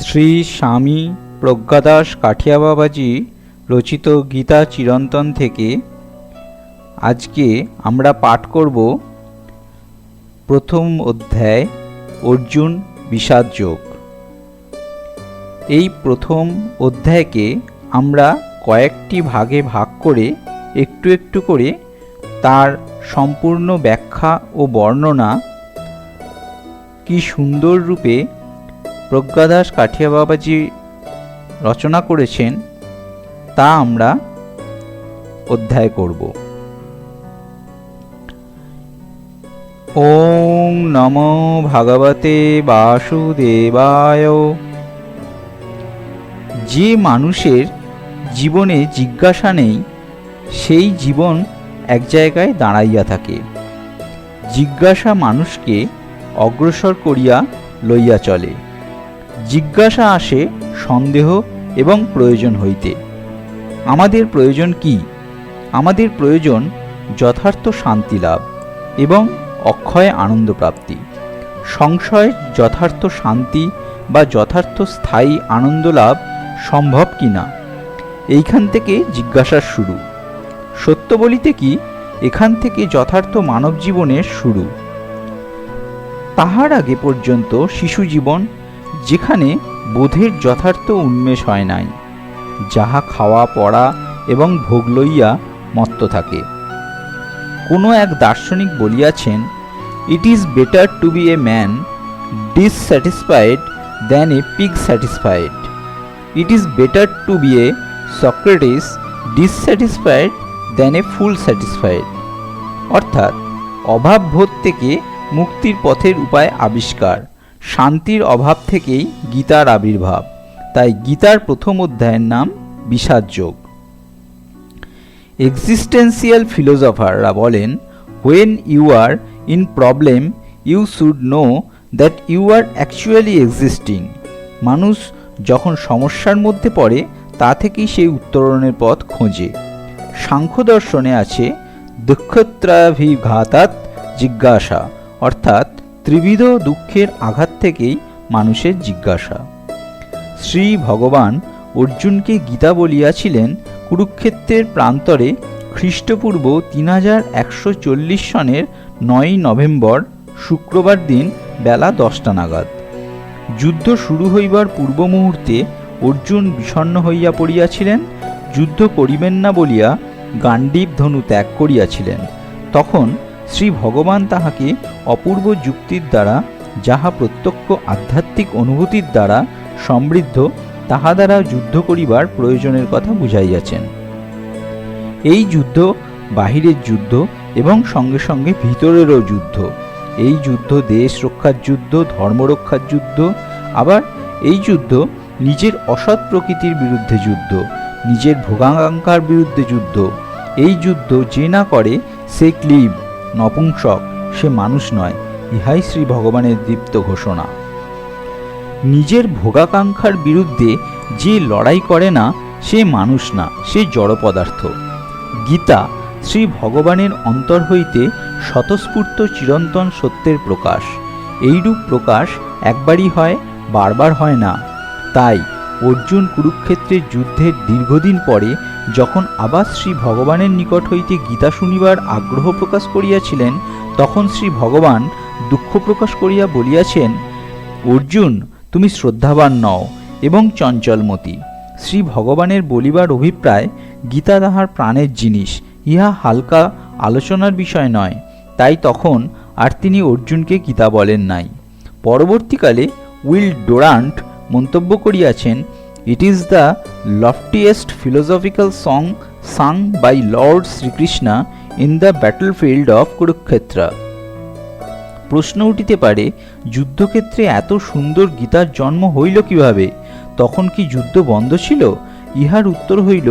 শ্রী স্বামী প্রজ্ঞাদাস কাঠিয়া বাবাজি রচিত গীতা চিরন্তন থেকে আজকে আমরা পাঠ করব প্রথম অধ্যায় অর্জুন বিষাদ যোগ। এই প্রথম অধ্যায়কে আমরা কয়েকটি ভাগে ভাগ করে একটু একটু করে তার সম্পূর্ণ ব্যাখ্যা ও বর্ণনা কি সুন্দর রূপে প্রজ্ঞাদাস কাঠিয়া বাবাজি রচনা করেছেন তা আমরা অধ্যায় করব। ওং নমো ভগবতে বাসুদেবায়। যে মানুষের জীবনে জিজ্ঞাসা নেই সেই জীবন এক জায়গায় দাঁড়াইয়া থাকে। জিজ্ঞাসা মানুষকে অগ্রসর করিয়া লইয়া চলে। জিজ্ঞাসা আসে সন্দেহ এবং প্রয়োজন হইতে। আমাদের প্রয়োজন কি? আমাদের প্রয়োজন যথার্থ শান্তি লাভ এবং অক্ষয় আনন্দ প্রাপ্তি। সংশয় যথার্থ শান্তি বা যথার্থ স্থায়ী আনন্দ লাভ সম্ভব কি না, এইখান থেকে জিজ্ঞাসার শুরু। সত্য বলিতে কি, এখান থেকে যথার্থ মানব জীবনের শুরু। তাহার আগে পর্যন্ত শিশু জীবন, যেখানে বোধের যথার্থ উন্মেষ হয় নাই, যাহা খাওয়া পড়া এবং ভোগ লইয়া মত্ত থাকে। কোনো এক দার্শনিক বলিয়াছেন, it is better to be a man dissatisfied than a pig satisfied. It is better to be a Socrates dissatisfied than a fool satisfied. অর্থাৎ অভাববোধ থেকে মুক্তির পথের উপায় আবিষ্কার, শান্তির অভাব থেকেই গীতার আবির্ভাব। তাই গীতার প্রথম অধ্যায়ের নাম বিষাদ যোগ। এক্সিস্টেন্সিয়াল ফিলোসফাররা বলেন, when you are in problem you should know that you are actually existing. মানুষ যখন সমস্যার মধ্যে পড়ে তা থেকেই সেই উত্তরণের পথ খোঁজে। সাংখ্য দর্শনে আছে দুঃখত্রাভিঘাতাৎ জিজ্ঞাসা, অর্থাৎ ত্রিবিধ দুঃখের আঘাত থেকেই মানুষের জিজ্ঞাসা। শ্রী ভগবান অর্জুনকে গীতা বলিয়াছিলেন কুরুক্ষেত্রের প্রান্তরে খ্রিস্টপূর্ব 3140 সনের 9 নভেম্বর শুক্রবার দিন বেলা 10টা নাগাদ। যুদ্ধ শুরু হইবার পূর্ব মুহূর্তে অর্জুন বিষণ্ণ হইয়া পড়িয়াছিলেন। যুদ্ধ করিবেন না বলিয়া গাণ্ডীব ধনু ত্যাগ করিয়াছিলেন। তখন শ্রী ভগবান তাহাকে অপূর্ব যুক্তির দ্বারা, যাহা প্রত্যক্ষ আধ্যাত্মিক অনুভূতির দ্বারা সমৃদ্ধ, তাহা দ্বারা যুদ্ধ করিবার প্রয়োজনের কথা বুঝাইয়াছেন। এই যুদ্ধ বাহিরের যুদ্ধ এবং সঙ্গে সঙ্গে ভিতরেরও যুদ্ধ। এই যুদ্ধ দেশ রক্ষার যুদ্ধ, ধর্ম রক্ষার যুদ্ধ। আবার এই যুদ্ধ নিজের অসৎ প্রকৃতির বিরুদ্ধে যুদ্ধ, নিজের ভোগাকাঙ্ক্ষার বিরুদ্ধে যুদ্ধ। এই যুদ্ধ যে না করে সে ক্লীব, নপুংসক, সে মানুষ নয়। ইহাই শ্রী ভগবানের দীপ্ত ঘোষণা। নিজের ভোগাকাঙ্ক্ষার বিরুদ্ধে যে লড়াই করে না সে মানুষ না, সে জড় পদার্থ। গীতা শ্রী ভগবানের অন্তর হইতে স্বতঃস্ফূর্ত চিরন্তন সত্যের প্রকাশ। এইরূপ প্রকাশ একবারই হয়, বারবার হয় না। তাই অর্জুন কুরুক্ষেত্রের যুদ্ধের দীর্ঘদিন পরে যখন আবার শ্রী ভগবানের নিকট হইতে গীতা শুনিবার আগ্রহ প্রকাশ করিয়াছিলেন, তখন শ্রী ভগবান দুঃখ প্রকাশ করিয়া বলিয়াছেন, অর্জুন, তুমি শ্রদ্ধাবান নও এবং চঞ্চলমতি। শ্রী ভগবানের বলিবার অভিপ্রায়, গীতা তাহার প্রাণের জিনিস, ইহা হালকা আলোচনার বিষয় নয়। তাই তখন আর তিনি অর্জুনকে গীতা বলেন নাই। পরবর্তীকালে উইল ডোরান্ট মন্তব্য করিয়াছেন, it is the loftiest philosophical song sung by lord Shrikrishna in the battlefield of Kurukshetra. প্রশ্ন উঠিতে পারে, যুদ্ধক্ষেত্রে এত সুন্দর গীতার জন্ম হইল কিভাবে? তখন কি যুদ্ধ বন্ধ ছিল? ইহার উত্তর হইল,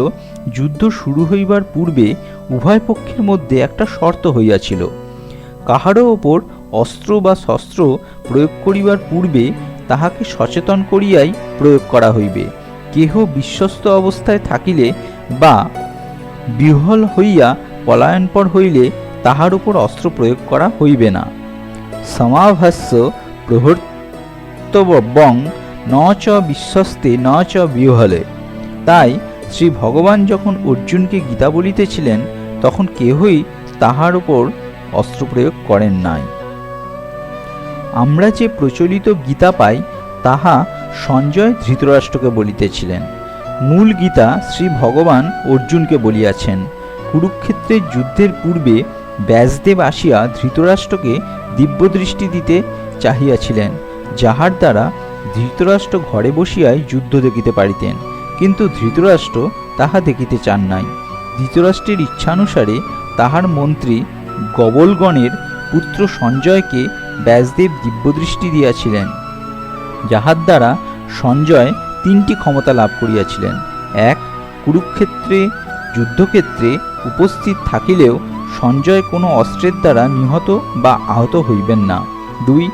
যুদ্ধ শুরু হইবার পূর্বে উভয় পক্ষের মধ্যে একটা শর্ত হইয়াছিল। কাহারও ওপর অস্ত্র বা শস্ত্র প্রয়োগ করিবার পূর্বে তাহাকে সচেতন করিয়াই প্রয়োগ করা হইবে। কেহ বিশ্বস্ত অবস্থায় থাকিলে বা বিহ্বল হইয়া পলায়নপর হইলে তাহার উপর অস্ত্র প্রয়োগ করা হইবে না। সমাভাস্য প্রহর্তব্যং ন চ বিশ্বস্তে ন চ বিহলে। তাই শ্রী ভগবান যখন অর্জুনকে গীতা বলিতেছিলেন তখন কেহই তাহার উপর অস্ত্র প্রয়োগ করেন নাই। আমরা যে প্রচলিত গীতা পাই তাহা সঞ্জয় ধৃতরাষ্ট্রকে বলিতেছিলেন। মূল গীতা শ্রী ভগবান অর্জুনকে বলিয়াছেন। কুরুক্ষেত্রের যুদ্ধের পূর্বে ব্যাসদেব আসিয়া ধৃতরাষ্ট্রকে দিব্যদৃষ্টি দিতে চাহিয়াছিলেন, যাহার দ্বারা ধৃতরাষ্ট্র ঘরে বসিয়াই যুদ্ধ দেখিতে পারিতেন, কিন্তু ধৃতরাষ্ট্র তাহা দেখিতে চান নাই। ধৃতরাষ্ট্রের ইচ্ছানুসারে তাহার মন্ত্রী গবলগণের পুত্র সঞ্জয়কে ব্যাসদেব দিব্যদৃষ্টি দিয়াছিলেন, যাহার দ্বারা সঞ্জয় 3টি ক্ষমতা লাভ করিয়াছিলেন। 1. কুরুক্ষেত্রে যুদ্ধক্ষেত্রে উপস্থিত থাকিলেও সঞ্জয় কোনো অস্ত্রের দ্বারা নিহত বা আহত হইবেন না। 2.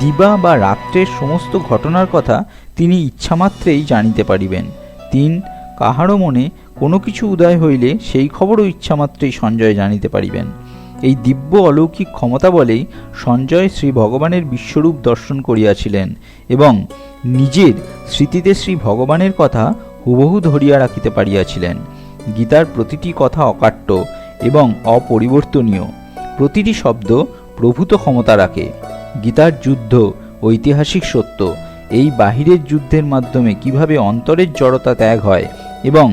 দিবা বা রাত্রের সমস্ত ঘটনার কথা তিনি ইচ্ছামাত্রেই জানিতে পারিবেন। 3. কাহারও মনে কোনো কিছু উদয় হইলে সেই খবরও ইচ্ছামাত্রেই সঞ্জয় জানিতে পারিবেন। এই দিব্য অলৌকিক ক্ষমতা বলেই সঞ্জয় শ্রী ভগবানের বিশ্বরূপ দর্শন করিয়াছিলেন এবং নিজের স্মৃতিতে শ্রী ভগবানের কথা হুবহু ধরিয়া রাখিতে পারিয়াছিলেন। গীতার প্রতিটি কথা অকাট্য এবং অপরিবর্তনীয়, প্রতিটি শব্দ প্রভূত ক্ষমতা রাখে। গীতার যুদ্ধ ঐতিহাসিক সত্য। এই বাহিরের যুদ্ধের মাধ্যমে কিভাবে অন্তরের জড়তা ত্যাগ হয় এবং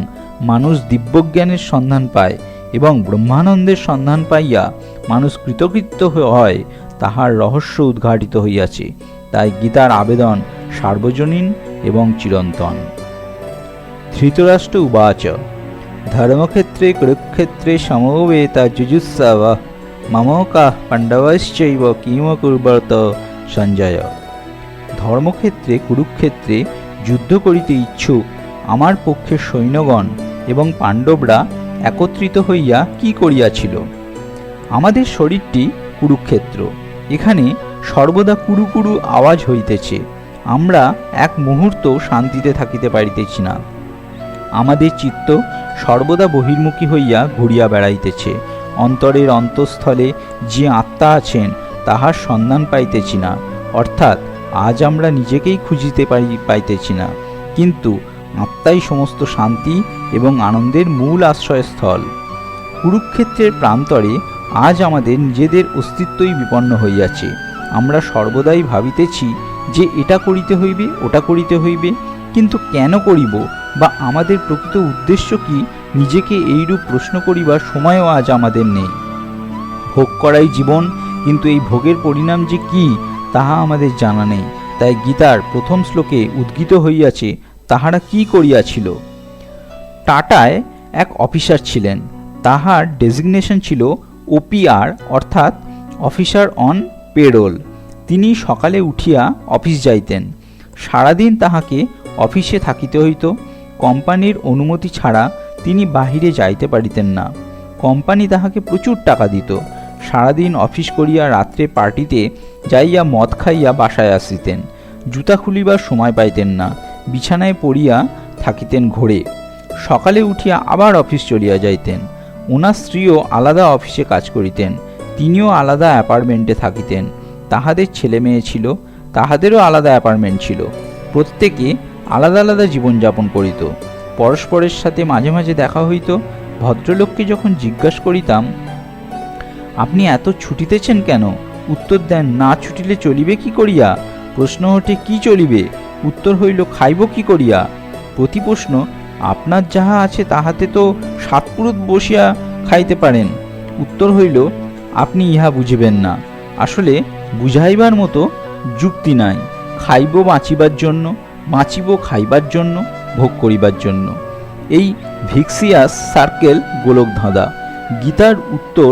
মানুষ দিব্যজ্ঞানের সন্ধান পায় এবং ব্রহ্মানন্দের সন্ধান পাইয়া মানুষ কৃতকৃত্য হয়, তাহার রহস্য উদ্ঘাটিত হইয়াছে। তাই গীতার আবেদন সার্বজনীন এবং চিরন্তন। ধৃতরাষ্ট্র উবাচ ধর্মক্ষেত্রে কুরুক্ষেত্রে সমবেতা যুজুৎসব মমোকা পাণ্ডবশ্চৈব কিম কুর্বত সঞ্জয়। ধর্মক্ষেত্রে কুরুক্ষেত্রে যুদ্ধ করিতে ইচ্ছুক আমার পক্ষে সৈন্যগণ এবং পাণ্ডবরা একত্রিত হইয়া কি করিয়াছিল? আমাদের শরীরটি কুরুক্ষেত্র, এখানে সর্বদা কুরুকুরু আওয়াজ হইতেছে। আমরা এক মুহূর্ত শান্তিতে থাকিতে পারিতেছি না। আমাদের চিত্ত সর্বদা বহির্মুখী হইয়া ঘুরিয়া বেড়াইতেছে। অন্তরের অন্তঃস্থলে যে আত্মা আছেন তাহার সন্ধান পাইতেছি না, অর্থাৎ আজ আমরা নিজেকেই খুঁজিতে পাইতেছি না, কিন্তু আত্মাই সমস্ত শান্তি এবং আনন্দের মূল আশ্রয়স্থল। কুরুক্ষেত্রের প্রান্তরে আজ আমাদের নিজেদের অস্তিত্বই বিপন্ন হইয়াছে। আমরা সর্বদাই ভাবিতেছি যে এটা করিতে হইবে, ওটা করিতে হইবে, কিন্তু কেন করিব বা আমাদের প্রকৃত উদ্দেশ্য কি, নিজেকে এইরূপ প্রশ্ন করিবার সময়ও আজ আমাদের নেই। ভোগ করাই জীবন, কিন্তু এই ভোগের পরিণাম যে কি তাহা আমাদের জানা নেই। তাই গীতার প্রথম শ্লোকে উদ্গীত হইয়াছে, তাহারা কি করিয়াছিল। টাটায় এক অফিসার ছিলেন, তাহার ডেজিগনেশন ছিল ওপিআর, অর্থাৎ অফিসার অন পেরোল। তিনি সকালে উঠিয়া অফিস যাইতেন। সারাদিন তাহাকে অফিসে থাকিতে হইত। কোম্পানির অনুমতি ছাড়া তিনি বাহিরে যাইতে পারিতেন না। কোম্পানি তাহাকে প্রচুর টাকা দিত। সারাদিন অফিস করিয়া রাত্রে পার্টিতে যাইয়া মদ খাইয়া বাসায় আসিতেন। জুতা খুলিবার সময় পাইতেন না। বিছানায় পড়িয়া থাকিতেন ঘোরে। সকালে উঠিয়া আবার অফিস চলিয়া যাইতেন। ওনার স্ত্রীও আলাদা অফিসে কাজ করিতেন, তিনিও আলাদা অ্যাপার্টমেন্টে থাকিতেন। তাহাদের ছেলে মেয়ে ছিল, তাহাদেরও আলাদা অ্যাপার্টমেন্ট ছিল। প্রত্যেকে আলাদা আলাদা জীবনযাপন করিত। পরস্পরের সাথে মাঝে মাঝে দেখা হইত। ভদ্রলোককে যখন জিজ্ঞাসা করিতাম, আপনি এত ছুটিতেছেন কেন? উত্তর দেন, না ছুটিলে চলিবে কি করিয়া? প্রশ্ন ওঠে, কি চলিবে? উত্তর হইল, খাইব কি করিয়া? প্রতি প্রশ্ন, আপনার যাহা আছে তাহাতে তো 7 পুরুত বসিয়া খাইতে পারেন। উত্তর হইল, আপনি ইহা বুঝিবেন না। আসলে বুঝাইবার মতো যুক্তি নাই। খাইব বাঁচিবার জন্য, বাঁচিব খাইবার জন্য, ভোগ করিবার জন্য। এই ভিক্সিয়াস সার্কেল গোলক ধাঁধা। গীতার উত্তর,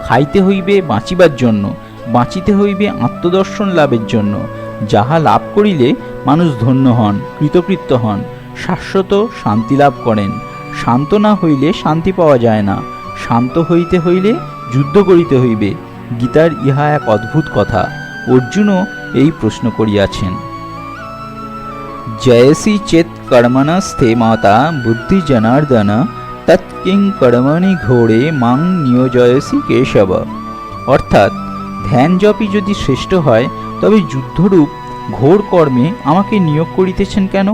খাইতে হইবে বাঁচিবার জন্য, বাঁচিতে হইবে আত্মদর্শন লাভের জন্য। যাহা লাভ করিলে মানুষ ধন্য হন, কৃতকৃত্য হন, শাশ্বত শান্তি লাভ করেন। শান্ত না হইলে শান্তি পাওয়া যায় না। শান্ত হইতে হইলে যুদ্ধ করিতে হইবে। গীতার ইহা এক অদ্ভুত কথা। অর্জুনও এই প্রশ্ন করিয়াছেন। জয়সি চেত কর্মণস্থে মাতা বুদ্ধি জনার্দন তৎকিং কর্মণি ঘোরে মাং নিয়োজয়সি কেশব। অর্থাৎ ধ্যান জপই যদি শ্রেষ্ঠ হয় তবে যুদ্ধরূপ ঘোর কর্মে আমাকে নিয়োগ করিতেছেন কেন?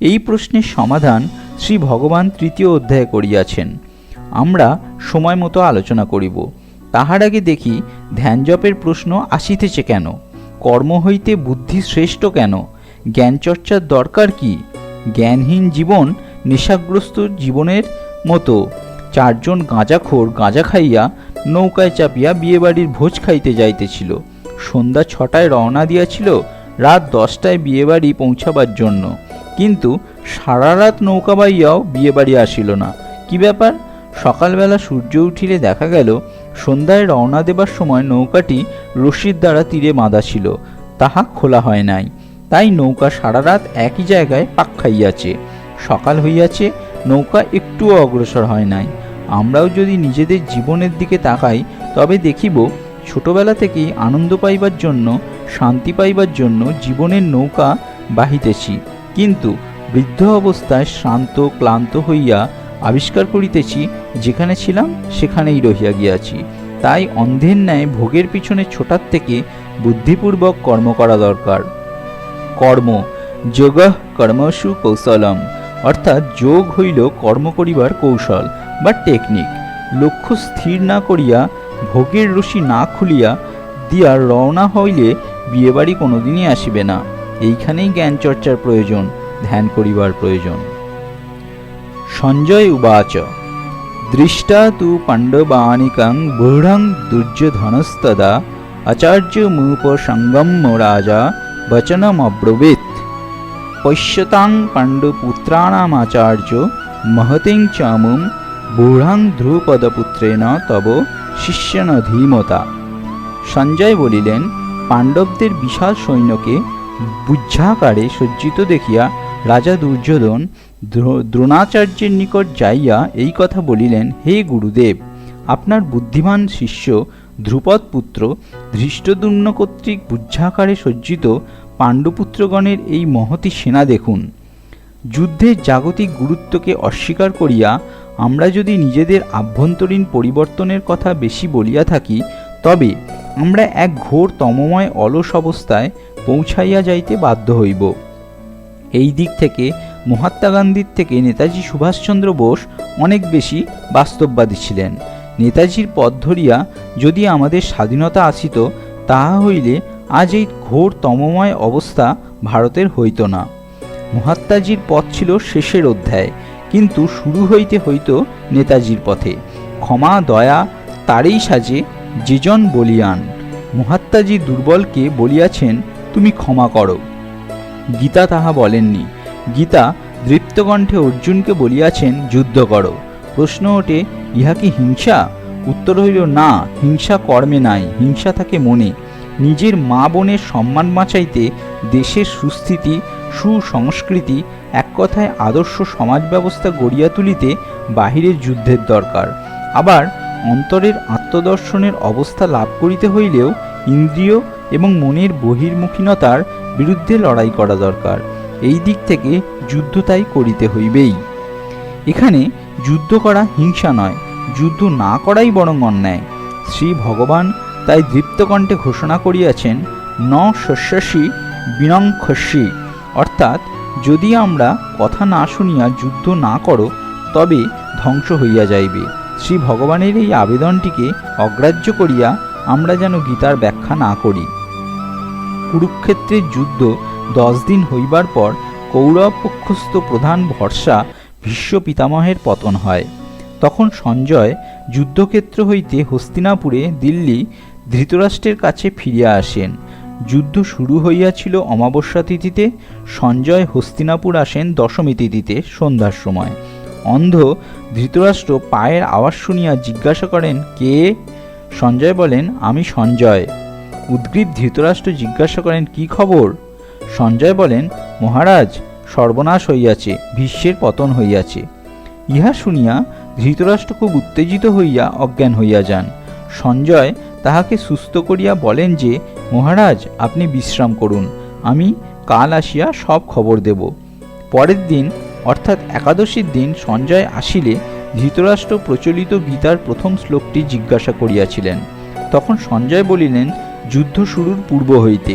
এই প্রশ্নের সমাধান শ্রী ভগবান তৃতীয় অধ্যায়ে করিয়াছেন। আমরা সময় মতো আলোচনা করিব। তাহার আগে দেখি ধ্যানজপের প্রশ্ন আসিতেছে কেন, কর্ম হইতে বুদ্ধি শ্রেষ্ঠ কেন, জ্ঞানচর্চার দরকার কি, জ্ঞানহীন জীবন নেশাগ্রস্ত জীবনের মতো। চারজন গাঁজাখোর গাঁজা খাইয়া নৌকায় চাপিয়া বিয়েবাড়ির ভোজ খাইতে যাইতেছিল। সন্ধ্যা 6টায় রওনা দিয়াছিল, রাত 10টায় বিয়েবাড়ি পৌঁছাবার জন্য, কিন্তু সারা রাত নৌকা বাইয়াও বিয়েবাড়ি আসিল না। কি ব্যাপার? সকালবেলা সূর্য উঠিলে দেখা গেল সন্ধ্যায় রওনা দেবার সময় নৌকাটি রশির দ্বারা তীরে বাঁধা ছিল, তাহা খোলা হয় নাই। তাই নৌকা সারা রাত একই জায়গায় পাক খাইয়াছে। সকাল হইয়াছে, নৌকা একটুও অগ্রসর হয় নাই। আমরাও যদি নিজেদের জীবনের দিকে তাকাই, তবে দেখিব ছোটবেলা থেকেই আনন্দ পাইবার জন্য, শান্তি পাইবার জন্য জীবনের নৌকা বাহিতেছি, কিন্তু বৃদ্ধ অবস্থায় শ্রান্ত ক্লান্ত হইয়া আবিষ্কার করিতেছি যেখানে ছিলাম সেখানেই রহিয়া গিয়াছি। তাই অন্ধের ন্যায় ভোগের পিছনে ছোটার থেকে বুদ্ধিপূর্বক কর্ম করা দরকার। কর্ম যোগঃ কর্মসু কৌশলম, অর্থাৎ যোগ হইল কর্ম করিবার কৌশল বা টেকনিক। লক্ষ্য স্থির না করিয়া, ভোগের রশি না খুলিয়া দিয়া রওনা হইলে বিয়েবাড়ি কোনোদিনই আসিবে না। এইখানেই জ্ঞান চর্চার প্রয়োজন, ধ্যান করিবার প্রয়োজন। সঞ্জয় উবাচ দৃষ্টা তু পাণ্ডবানিকং বূঢ়ং দুর্যোধনস্তদা আচার্য মুপসঙ্গম রাজা বচনমব্রবীৎ পশ্যতাং পাণ্ডুপুত্রাণামাচার্য মহতিং চামুম বূঢ়ং ধ্রুপদপুত্রেণ তব শিষ্যেন ধীমতা। সঞ্জয় বলিলেন, পাণ্ডবদের বিশাল সৈন্যকে বুজ্ঝাকারে সজ্জিত দেখিয়া রাজা দুর্যোধন দ্রোণাচার্যের নিকট যাইয়া এই কথা বলিলেন, হে গুরুদেব, আপনার বুদ্ধিমান শিষ্য ধ্রুপদ পুত্র ধৃষ্টদ্যুম্ন কর্তৃক বুজ্ঝাকারে সজ্জিত পাণ্ডুপুত্রগণের এই মহতী সেনা দেখুন। যুদ্ধের জাগতিক গুরুত্বকে অস্বীকার করিয়া আমরা যদি নিজেদের আভ্যন্তরীণ পরিবর্তনের কথা বেশি বলিয়া থাকি, তবে আমরা এক ঘোর তমময় অলস অবস্থায় পৌঁছাইয়া যাইতে বাধ্য হইব। এই দিক থেকে মহাত্মা গান্ধীর থেকে নেতাজি সুভাষচন্দ্র বোস অনেক বেশি বাস্তববাদী ছিলেন। নেতাজির পথ ধরিয়া যদি আমাদের স্বাধীনতা আসিত, তাহা হইলে আজ এই ঘোর তমময় অবস্থা ভারতের হইত না। মহাত্মাজির পথ ছিল শেষের অধ্যায়, কিন্তু শুরু হইতে হইত নেতাজির পথে। ক্ষমা দয়া তারই সাজে যেজন বলিয়ান। মহাত্মাজি দুর্বলকে বলিয়াছেন, তুমি ক্ষমা করো। গীতা তাহা বলেননি। গীতা দৃপ্তকণ্ঠে অর্জুনকে বলিয়াছেন, যুদ্ধ করো। প্রশ্ন ওঠে, ইহা কি হিংসা? উত্তর হইল, না, হিংসা কর্মে নাই, হিংসা থাকে মনে। নিজের মা বোনের সম্মান বাঁচাইতে দেশের সুস্থিতি, সুসংস্কৃতি, এক কথায় আদর্শ সমাজ ব্যবস্থা গড়িয়া তুলিতে বাহিরের যুদ্ধের দরকার। আবার অন্তরের আত্মদর্শনের অবস্থা লাভ করিতে হইলেও ইন্দ্রিয় এবং মনের বহির্মুখীনতার বিরুদ্ধে লড়াই করা দরকার। এই দিক থেকে যুদ্ধ তাই করিতে হইবেই। এখানে যুদ্ধ করা হিংসা নয়, যুদ্ধ না করাই বরং অন্যায়। শ্রী ভগবান তাই দৃপ্তকণ্ঠে ঘোষণা করিয়াছেন, ন শস্যসি বিনংক্ষসি, অর্থাৎ যদি আমরা কথা না শুনিয়া যুদ্ধ না করো, তবে ধ্বংস হইয়া যাইবে। শ্রী ভগবানের এই আবেদনটিকে অগ্রাহ্য করিয়া আমরা যেন গীতার ব্যাখ্যা না করি। কুরুক্ষেত্রের যুদ্ধ 10 দিন হইবার পর কৌরব পক্ষস্থ প্রধান ভরসা ভীষ্ম পিতামহের পতন হয়। তখন সঞ্জয় যুদ্ধক্ষেত্র হইতে হস্তিনাপুরে দিল্লি ধৃতরাষ্ট্রের কাছে ফিরিয়া আসেন। যুদ্ধ শুরু হইয়াছিল অমাবস্যা তিথিতে। সঞ্জয় হস্তিনাপুর আসেন দশমী তিথিতে সন্ধ্যার সময়। অন্ধ ধৃতরাষ্ট্র পায়ের আওয়াজ শুনিয়া জিজ্ঞাসা করেন, কে? সঞ্জয় বলেন, আমি সঞ্জয়। উদ্গ্রীব ধৃতরাষ্ট্র জিজ্ঞাসা করেন, কি খবর? সঞ্জয় বলেন, মহারাজ, সর্বনাশ হইয়াছে, ভীষ্মের পতন হইয়াছে। ইহা শুনিয়া ধৃতরাষ্ট্র খুব উত্তেজিত হইয়া অজ্ঞান হইয়া যান। সঞ্জয় তাহাকে সুস্থ করিয়া বলেন যে, মহারাজ, আপনি বিশ্রাম করুন, আমি কাল আসিয়া সব খবর দেব। পরের দিন অর্থাৎ একাদশীর দিন সঞ্জয় আসিলে ধৃতরাষ্ট্র প্রচলিত গীতার প্রথম শ্লোকটি জিজ্ঞাসা করিয়াছিলেন। তখন সঞ্জয় বলিলেন, যুদ্ধ শুরুর পূর্ব হইতে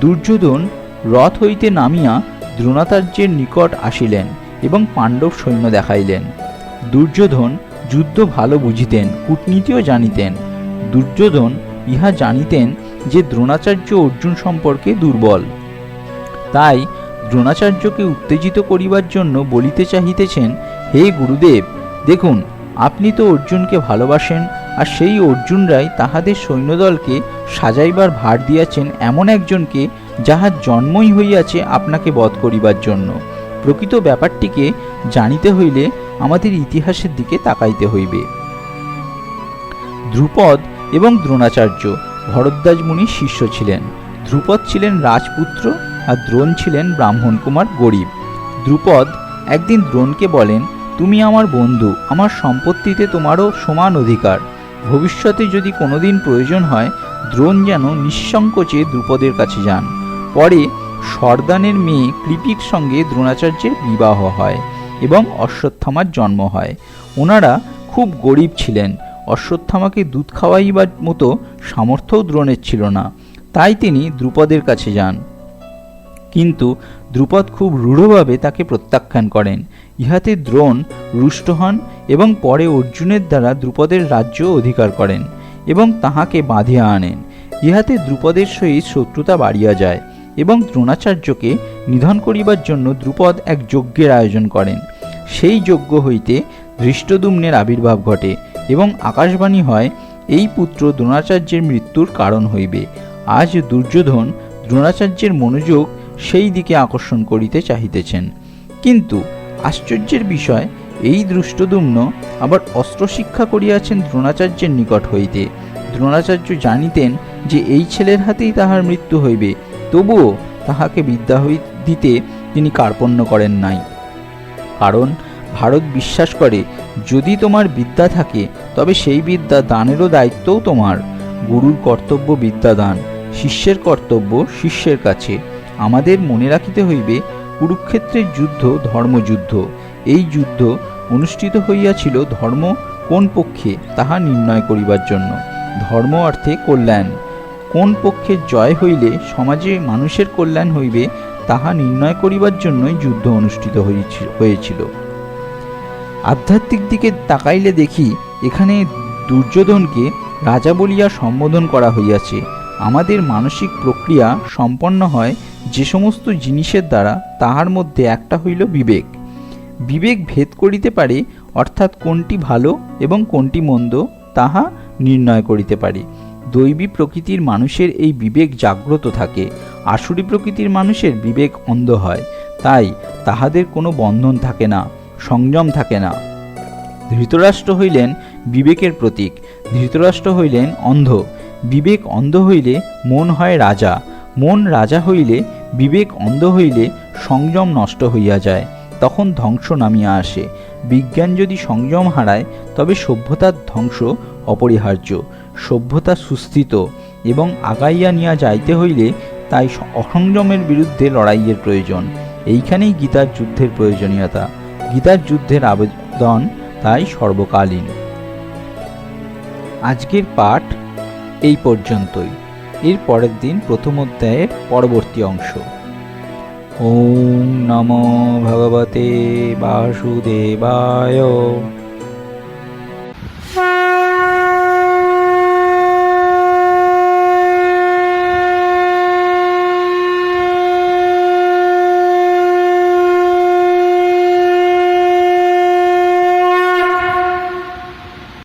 দুর্যোধন রথ হইতে নামিয়া দ্রোণাচার্যের নিকট আসিলেন এবং পাণ্ডব সৈন্য দেখাইলেন। দুর্যোধন যুদ্ধ ভালো বুঝিতেন, কূটনীতিও জানিতেন। দুর্যোধন ইহা জানিতেন যে দ্রোণাচার্য অর্জুন সম্পর্কে দুর্বল, তাই দ্রোণাচার্যকে উত্তেজিত করিবার জন্য বলিতে চাহিতেছেন, হে গুরুদেব, দেখুন আপনি তো অর্জুনকে ভালোবাসেন, আর সেই অর্জুনরাই তাহাদের সৈন্যদলকে সাজাইবার ভার দিয়াছেন এমন একজনকে, যাহার জন্মই হইয়াছে আপনাকে বধ করিবার জন্য। প্রকৃত ব্যাপারটিকে জানিতে হইলে আমাদের ইতিহাসের দিকে তাকাইতে হইবে। ধ্রুপদ এবং দ্রোণাচার্য ভরদ্বাজ মুনির শিষ্য ছিলেন। ধ্রুপদ ছিলেন রাজপুত্র আর দ্রোণ ছিলেন ব্রাহ্মণ কুমার গরিব। ধ্রুপদ একদিন দ্রোণকে বলেন, তুমি আমার বন্ধু, আমার সম্পত্তিতে তোমারও সমান অধিকার। ভবিষ্যতে যদি কোনোদিন প্রয়োজন হয়, দ্রোণ যেন নিঃসংকোচে দ্রুপদের কাছে যান। পরে সর্দানের মেয়ে কৃপির সঙ্গে দ্রোণাচার্যের বিবাহ হয় এবং অশ্বত্থামার জন্ম হয়। ওনারা খুব গরিব ছিলেন, অশ্বত্থামাকে দুধ খাওয়াইবার মতো সামর্থ্যও দ্রোণের ছিল না, তাই তিনি দ্রুপদের কাছে যান। কিন্তু দ্রুপদ খুব রূঢ়ভাবে তাকে প্রত্যাখ্যান করেন। ইহাতে দ্রোণ রুষ্ট হন এবং পরে অর্জুনের দ্বারা দ্রুপদের রাজ্য অধিকার করেন এবং তাহাকে বাঁধিয়া আনেন। ইহাতে দ্রুপদের সহিত শত্রুতা বাড়িয়া যায় এবং দ্রোণাচার্যকে নিধন করিবার জন্য দ্রুপদ এক যজ্ঞের আয়োজন করেন। সেই যজ্ঞ হইতে ধৃষ্টদ্যুম্নের আবির্ভাব ঘটে এবং আকাশবাণী হয়, এই পুত্র দ্রোণাচার্যের মৃত্যুর কারণ হইবে। আজ দুর্যোধন দ্রোণাচার্যের মনোযোগ সেই দিকে আকর্ষণ করিতে চাহিতেছেন। কিন্তু আশ্চর্যের বিষয়, এই ধৃষ্টদ্যুম্ন আবার অস্ত্র শিক্ষা করিয়াছেন দ্রোণাচার্যের নিকট হইতে। দ্রোণাচার্য জানিতেন যে এই ছেলের হাতেই তাহার মৃত্যু হইবে, তবুও তাহাকে বিদ্যা দিতে তিনি কার্পণ্য করেন নাই। কারণ ভারত বিশ্বাস করে, যদি তোমার বিদ্যা থাকে তবে সেই বিদ্যা দানেরও দায়িত্বও তোমার। গুরুর কর্তব্য বিদ্যা দান, শিষ্যের কর্তব্য শিষ্যের কাছে। আমাদের মনে রাখিতে হইবে, কুরুক্ষেত্রের যুদ্ধ ধর্মযুদ্ধ। এই যুদ্ধ অনুষ্ঠিত হইয়াছিল ধর্ম কোন পক্ষে তাহা নির্ণয় করিবার জন্য। ধর্ম অর্থে কল্যাণ। কোন পক্ষের জয় হইলে সমাজে মানুষের কল্যাণ হইবে তাহা নির্ণয় করিবার জন্যই যুদ্ধ অনুষ্ঠিত হয়েছিল। আধ্যাত্মিক দিকে তাকাইলে দেখি, এখানে দুর্যোধনকে রাজা বলিয়া সম্বোধন করা হইয়াছে। আমাদের মানসিক প্রক্রিয়া সম্পন্ন হয় যে সমস্ত জিনিসের দ্বারা, তাহার মধ্যে একটা হইল বিবেক। বিবেক ভেদ করিতে পারে, অর্থাৎ কোনটি ভালো এবং কোনটি মন্দ তাহা নির্ণয় করিতে পারে। দৈবী প্রকৃতির মানুষের এই বিবেক জাগ্রত থাকে, আসুরি প্রকৃতির মানুষের বিবেক অন্ধ হয়। তাই তাহাদের কোনো বন্ধন থাকে না, সংযম থাকে না। ধৃতরাষ্ট্র হইলেন বিবেকের প্রতীক। ধৃতরাষ্ট্র হইলেন অন্ধ। বিবেক অন্ধ হইলে মন হয় রাজা, মন রাজা হইলে, বিবেক অন্ধ হইলে সংযম নষ্ট হইয়া যায়, তখন ধ্বংস নামিয়া আসে। বিজ্ঞান যদি সংযম হারায়, তবে সভ্যতার ধ্বংস অপরিহার্য। সভ্যতা সুস্থিত এবং আগাইয়া নিয়া যাইতে হইলে তাই অসংযমের বিরুদ্ধে লড়াইয়ের প্রয়োজন। এইখানেই গীতার যুদ্ধের প্রয়োজনীয়তা। গীতার যুদ্ধের আবেদন তাই সর্বকালীন। আজকের পাঠ এই পর্যন্তই। এর পরের দিন প্রথম অধ্যায়ের পরবর্তী অংশ। ওম নমো ভগবতে বাসুদেবায়।